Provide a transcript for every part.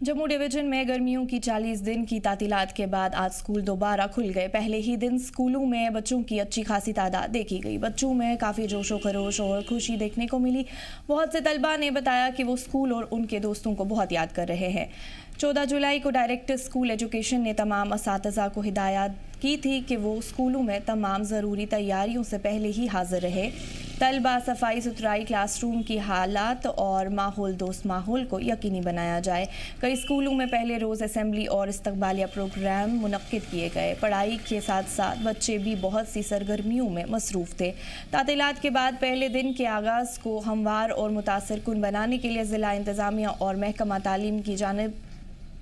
Jammu division में गर्मियों की 40 दिन की तातीलात के बाद आज स्कूल दोबारा खुल गए। पहले ही दिन स्कूलों में बच्चों की अच्छी खासी तादाद देखी गई। बच्चों में काफ़ी जोशो खरोश और खुशी देखने को मिली। बहुत से तलबा ने बताया कि वो स्कूल और उनके दोस्तों को बहुत याद कर रहे हैं। 14 जुलाई को डायरेक्टर स्कूल एजुकेशन ने तमाम असातिज़ा को हिदायत की थी कि वो स्कूलों में तमाम ज़रूरी तैयारियों से पहले ही हाजिर रहे। तलबा सफाई सुथराई, क्लासरूम की हालात और माहौल दोस्त माहौल को यकीनी बनाया जाए। कई स्कूलों में पहले रोज़ असेंबली और इस्तकबालिया प्रोग्राम मुनक्किद किए गए। पढ़ाई के साथ साथ बच्चे भी बहुत सी सरगर्मियों में मसरूफ़ थे। तातीलात के बाद पहले दिन के आगाज़ को हमवार और मुतासर कुन बनाने के लिए ज़िला इंतज़ामिया और महकमा तालीम की जानिब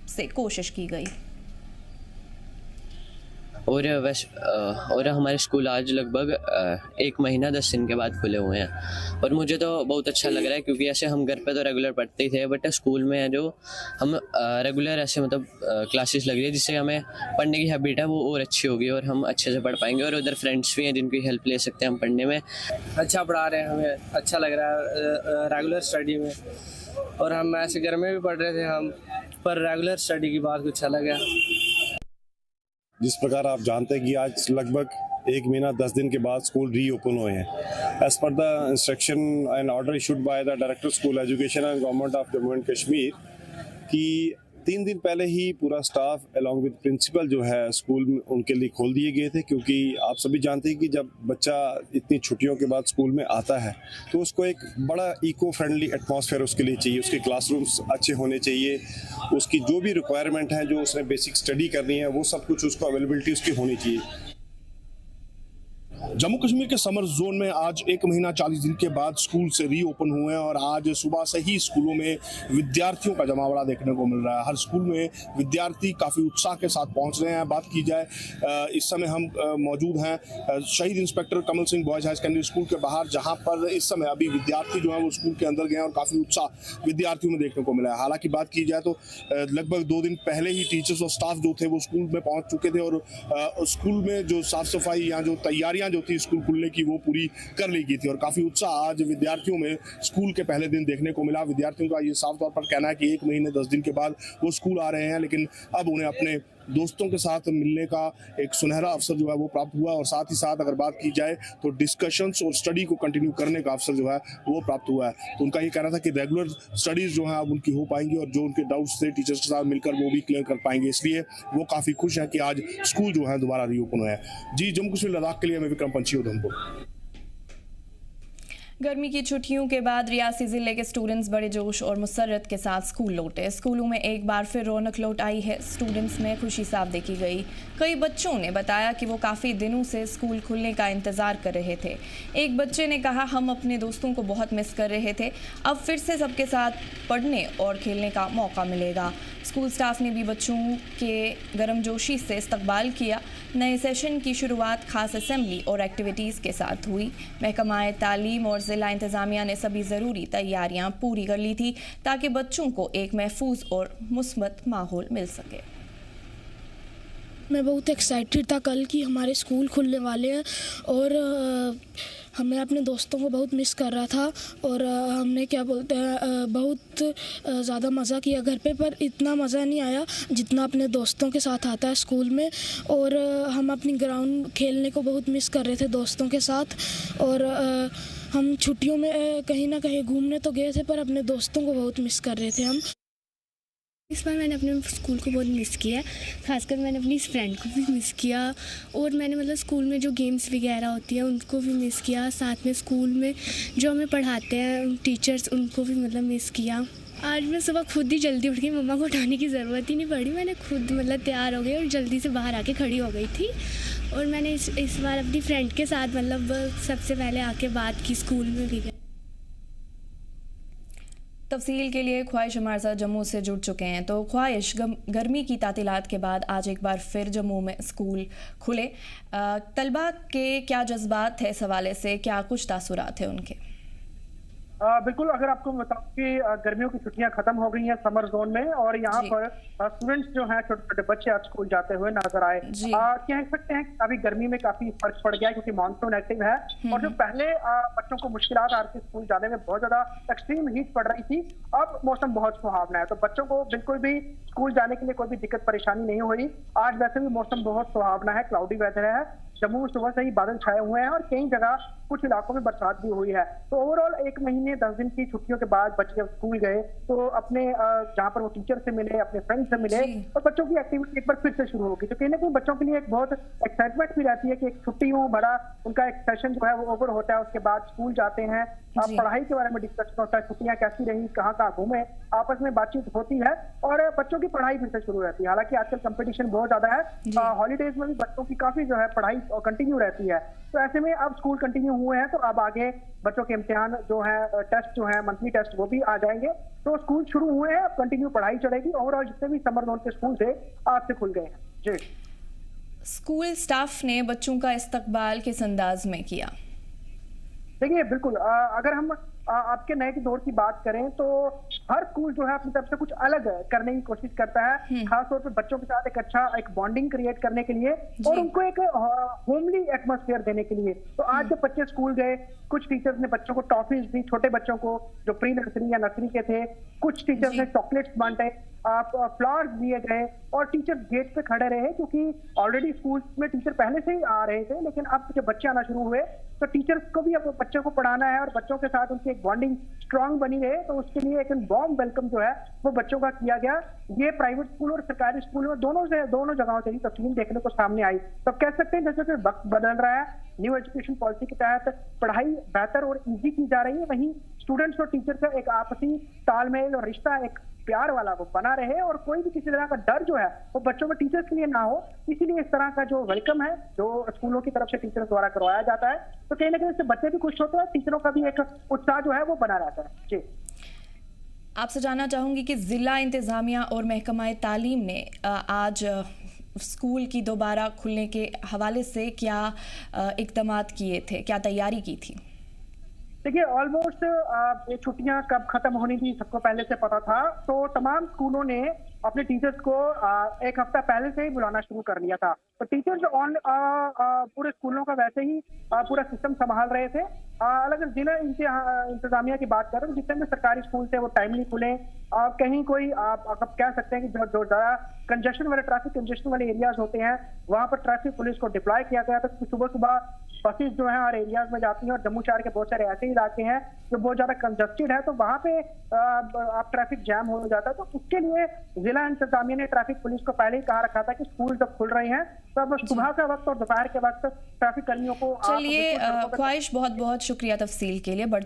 से कोशिश की गई। और हमारे स्कूल आज लगभग 1 महीना 10 दिन के बाद खुले हुए हैं और मुझे तो बहुत अच्छा लग रहा है, क्योंकि ऐसे हम घर पे तो रेगुलर पढ़ते ही थे, बट स्कूल में है जो हम रेगुलर ऐसे क्लासेस लग रही है, जिससे हमें पढ़ने की हैबिट है वो और अच्छी होगी और हम अच्छे से पढ़ पाएंगे। और उधर फ्रेंड्स भी हैं जिनकी हेल्प ले सकते हैं हम पढ़ने में। अच्छा पढ़ा रहे हैं, हमें अच्छा लग रहा है रेगुलर स्टडी में। और हम ऐसे घर में भी पढ़ रहे थे हम, पर रेगुलर स्टडी की बात कुछ अलग है। जिस प्रकार आप जानते हैं कि आज लगभग 1 महीना 10 दिन के बाद स्कूल रीओपन हुए हैं। As per the instruction and order issued by the director school education and government of Jammu and Kashmir कि 3 दिन पहले ही पूरा स्टाफ अलॉन्ग विद प्रिंसिपल जो है स्कूल में उनके लिए खोल दिए गए थे, क्योंकि आप सभी जानते हैं कि जब बच्चा इतनी छुट्टियों के बाद स्कूल में आता है तो उसको एक बड़ा इको फ्रेंडली एटमॉस्फेयर उसके लिए चाहिए। उसके क्लासरूम्स अच्छे होने चाहिए, उसकी जो भी रिक्वायरमेंट है, जो उसने बेसिक स्टडी करनी है, वो सब कुछ उसको अवेलेबिलिटी उसकी होनी चाहिए। जम्मू कश्मीर के समर जोन में आज 1 महीना 40 दिन के बाद स्कूल से रीओपन हुए हैं और आज सुबह से ही स्कूलों में विद्यार्थियों का जमावड़ा देखने को मिल रहा है। हर स्कूल में विद्यार्थी काफ़ी उत्साह के साथ पहुंच रहे हैं। बात की जाए, इस समय हम मौजूद हैं शहीद inspector Kamal Singh boys high secondary school के बाहर, जहां पर इस समय अभी विद्यार्थी जो है वो स्कूल के अंदर गए और काफ़ी उत्साह विद्यार्थियों में देखने को मिला है। हालांकि बात की जाए तो लगभग 2 दिन पहले ही टीचर्स और स्टाफ जो थे वो स्कूल में पहुँच चुके थे और स्कूल में जो साफ सफाई या जो तैयारियाँ जो थी स्कूल खुलने की वो पूरी कर ली गई थी और काफी उत्साह आज विद्यार्थियों में स्कूल के पहले दिन देखने को मिला। विद्यार्थियों का ये साफ तौर पर कहना है कि 1 महीने 10 दिन के बाद वो स्कूल आ रहे हैं, लेकिन अब उन्हें अपने दोस्तों के साथ मिलने का एक सुनहरा अवसर जो है वो प्राप्त हुआ और साथ ही साथ अगर बात की जाए तो डिस्कशंस और स्टडी को कंटिन्यू करने का अवसर जो है वो प्राप्त हुआ है। तो उनका ये कहना था कि रेगुलर स्टडीज जो है अब उनकी हो पाएंगी और जो उनके डाउट्स थे टीचर्स के साथ मिलकर वो भी क्लियर कर पाएंगे, इसलिए वो काफ़ी खुश है कि आज स्कूल जो है दोबारा रीओपन हुआ है। जी, जम्मू कश्मीर लद्दाख के लिए मैं विक्रम पंछी, उधमपुर। गर्मी की छुट्टियों के बाद रियासी ज़िले के स्टूडेंट्स बड़े जोश और मुसर्रत के साथ स्कूल लौटे। स्कूलों में एक बार फिर रौनक लौट आई है। स्टूडेंट्स में खुशी साफ देखी गई। कई बच्चों ने बताया कि वो काफ़ी दिनों से स्कूल खुलने का इंतज़ार कर रहे थे। एक बच्चे ने कहा, हम अपने दोस्तों को बहुत मिस कर रहे थे, अब फिर से सबके साथ पढ़ने और खेलने का मौका मिलेगा। स्कूल स्टाफ ने भी बच्चों के गर्मजोशी से इस्तकबाल किया। नए सेशन की शुरुआत खास असेंबली और एक्टिविटीज़ के साथ हुई। महकमा तालीम और ज़िला इंतज़ामिया ने सभी ज़रूरी तैयारियां पूरी कर ली थी ताकि बच्चों को एक महफूज और मुस्बत माहौल मिल सके। मैं बहुत एक्साइटेड था कल कि हमारे स्कूल खुलने वाले हैं और मैं अपने दोस्तों को बहुत मिस कर रहा था और हमने क्या बोलते हैं बहुत ज़्यादा मज़ा किया घर पे, पर इतना मज़ा नहीं आया जितना अपने दोस्तों के साथ आता है स्कूल में। और हम अपनी ग्राउंड खेलने को बहुत मिस कर रहे थे दोस्तों के साथ और हम छुट्टियों में कहीं ना कहीं घूमने तो गए थे, पर अपने दोस्तों को बहुत मिस कर रहे थे हम। इस बार मैंने अपने स्कूल को बहुत मिस किया है, खासकर मैंने अपनी फ्रेंड को भी मिस किया और मैंने स्कूल में जो गेम्स वगैरह होती हैं उनको भी मिस किया। साथ में स्कूल में जो हमें पढ़ाते हैं टीचर्स, उनको भी मिस किया। आज मैं सुबह खुद ही जल्दी उठ गई, मम्मा को उठाने की ज़रूरत ही नहीं पड़ी। मैंने खुद तैयार हो गई और जल्दी से बाहर आके खड़ी हो गई थी और मैंने इस बार अपनी फ्रेंड के साथ सबसे पहले आके बात की स्कूल में भी। तफसील के लिए ख्वाहिश हमारे साथ जम्मू से जुड़ चुके हैं। तो ख्वाहिश, गर्मी की तातीलात के बाद आज एक बार फिर जम्मू में स्कूल खुले, तलबा के क्या जज्बात थे इस हवाले से, क्या कुछ तासुरात थे उनके? बिल्कुल, अगर आपको बताऊं कि गर्मियों की छुट्टियां खत्म हो गई हैं समर जोन में, और यहाँ जी। पर स्टूडेंट्स जो हैं, छोटे छोटे बच्चे आज स्कूल जाते हुए नजर आए। जी। कह सकते हैं कि अभी गर्मी में काफी फर्क पड़ गया है, क्योंकि मानसून एक्टिव है, और जो पहले बच्चों को मुश्किलात आ रही थी स्कूल जाने में, बहुत ज्यादा एक्सट्रीम हीट पड़ रही थी, अब मौसम बहुत सुहावना है, तो बच्चों को बिल्कुल भी स्कूल जाने के लिए कोई भी दिक्कत परेशानी नहीं हो रही। आज वैसे भी मौसम बहुत सुहावना है, क्लाउडी वेदर है, जम्मू में सुबह से ही बादल छाए हुए हैं और कई जगह कुछ इलाकों में बरसात भी हुई है। तो ओवरऑल 1 महीने 10 दिन की छुट्टियों के बाद बच्चे जब स्कूल गए तो अपने जहाँ पर वो टीचर से मिले, अपने फ्रेंड से मिले, और बच्चों की एक्टिविटी एक बार फिर से शुरू होगी। तो कहीं ना कहीं बच्चों के लिए एक बहुत एक्साइटमेंट भी रहती है कि एक छुट्टी हो, बड़ा उनका एक सेशन जो है वो ओवर होता है, उसके बाद स्कूल जाते हैं, पढ़ाई के बारे में डिस्कशन होता है, छुट्टियां कैसी रही, कहाँ कहाँ घूमे, आपस में बातचीत होती है, और बच्चों की पढ़ाई फिर से शुरू रहती है। हालांकि आजकल कंपटीशन बहुत ज्यादा है, हॉलीडेज में भी बच्चों की काफी जो है पढ़ाई कंटिन्यू रहती है। तो ऐसे में अब स्कूल कंटिन्यू हुए हैं, तो अब आगे बच्चों के इम्तिहान जो है, टेस्ट जो है, मंथली टेस्ट, वो भी आ जाएंगे। तो स्कूल शुरू हुए हैं, अब कंटिन्यू पढ़ाई चलेगी। ओवरऑल जितने भी समर जोन के स्कूल थे आज से खुल गए हैं। जी। स्कूल स्टाफ ने बच्चों का इस्तकबाल किस अंदाज में किया? देखिए, बिल्कुल, अगर हम आपके नए के दौर की बात करें तो हर स्कूल जो है अपनी तरफ से कुछ अलग करने की कोशिश करता है, खासतौर पर बच्चों के साथ एक अच्छा एक बॉन्डिंग क्रिएट करने के लिए और उनको एक होमली एटमॉस्फेयर देने के लिए। तो आज जब बच्चे स्कूल गए, कुछ टीचर्स ने बच्चों को टॉफीज दी, छोटे बच्चों को जो प्री नर्सरी या नर्सरी के थे, कुछ टीचर्स ने चॉकलेट्स बांटे, फ्लावर्स दिए गए, और टीचर्स गेट पे खड़े रहे, क्योंकि ऑलरेडी स्कूल में टीचर पहले से ही आ रहे थे, लेकिन अब जब बच्चे आना शुरू हुए तो टीचर्स को भी अब बच्चों को पढ़ाना है और बच्चों के साथ उनकी एक बॉन्डिंग स्ट्रांग बनी रहे, तो उसके लिए एक वार्म वेलकम जो है वो बच्चों का किया गया। ये प्राइवेट स्कूल और सरकारी स्कूल में दोनों जगहों से ही तस्वीर देखने को सामने आई। तो कह सकते हैं जैसे कि वक्त बदल रहा है, न्यू एजुकेशन पॉलिसी के तहत पढ़ाई बेहतर और ईजी की जा रही है, वहीं स्टूडेंट्स और टीचर का एक आपसी तालमेल और रिश्ता एक प्यार वाला वो बना रहे, और कोई भी किसी तरह का डर जो है वो बच्चों में टीचर्स के लिए ना हो, इसीलिए इस तरह का जो वेलकम है जो स्कूलों की तरफ से टीचर्स द्वारा करवाया जाता है, तो कहीं ना कहीं इससे बच्चे भी खुश होते हैं, टीचरों का भी एक उत्साह जो है वो बना रहता है। जी। आपसे जानना चाहूंगी कि जिला इंतजामिया और महकमा तालीम ने आज स्कूल की दोबारा खुलने के हवाले से क्या इक़दामात किए थे, क्या तैयारी की थी? देखिए, ऑलमोस्ट ये छुट्टियां कब खत्म होनी थी सबको पहले से पता था, तो तमाम स्कूलों ने अपने टीचर्स को एक हफ्ता पहले से ही बुलाना शुरू कर लिया था। तो टीचर्स पूरे स्कूलों का वैसे ही पूरा सिस्टम संभाल रहे थे। अलग जिला इंतजामिया की बात करें, जितने भी सरकारी स्कूल थे वो टाइमली खुले, कहीं कोई आप कह सकते हैं कि जो ज्यादा कंजेशन वाले, ट्रैफिक कंजेशन वाले एरियाज होते हैं, वहां पर ट्रैफिक पुलिस को डिप्लॉय किया गया था, क्योंकि सुबह सुबह बसेज जो है हर एरियाज में जाती हैं, और जम्मू शहर के बहुत सारे ऐसे इलाके हैं जो बहुत ज्यादा कंजस्टेड है, तो वहां पे आप ट्रैफिक जैम हो जाता है। तो उसके लिए जिला इंतजामिया ने ट्रैफिक पुलिस को पहले ही कहा रखा था कि स्कूल जब खुल रहे हैं तब सुबह के वक्त और दोपहर के वक्त ट्रैफिक कर्मियों को। चलिए, ख्वाहिश, बहुत बहुत शुक्रिया तफसील के लिए।